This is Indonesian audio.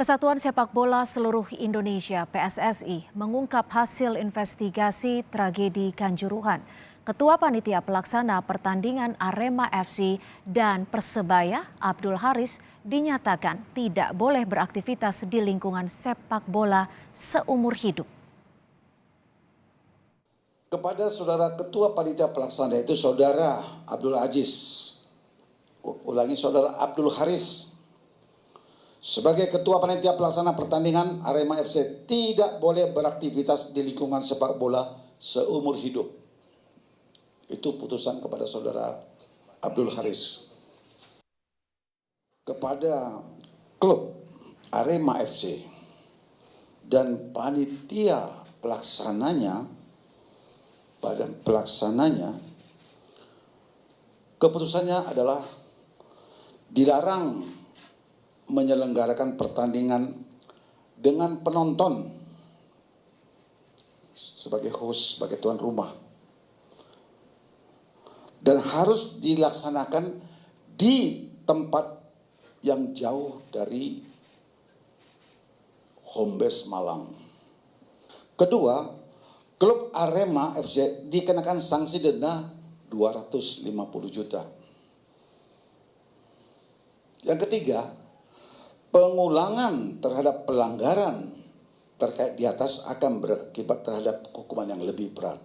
Persatuan Sepak Bola Seluruh Indonesia (PSSI) mengungkap hasil investigasi tragedi Kanjuruhan. Ketua Panitia Pelaksana pertandingan Arema FC dan Persebaya, Abdul Haris, dinyatakan tidak boleh beraktivitas di lingkungan sepak bola seumur hidup. Kepada Saudara Ketua Panitia Pelaksana itu Saudara Abdul Aziz, ulangi Saudara Abdul Haris, sebagai Ketua Panitia Pelaksana pertandingan Arema FC tidak boleh beraktivitas di lingkungan sepak bola seumur hidup. Itu putusan kepada Saudara Abdul Haris. Kepada klub Arema FC dan panitia pelaksananya, badan pelaksananya, keputusannya adalah dilarang menyelenggarakan pertandingan dengan penonton sebagai host, sebagai tuan rumah, dan harus dilaksanakan di tempat yang jauh dari home base Malang. Kedua, klub Arema FC dikenakan sanksi denda 250 juta. Yang ketiga, pengulangan terhadap pelanggaran terkait di atas akan berakibat terhadap hukuman yang lebih berat.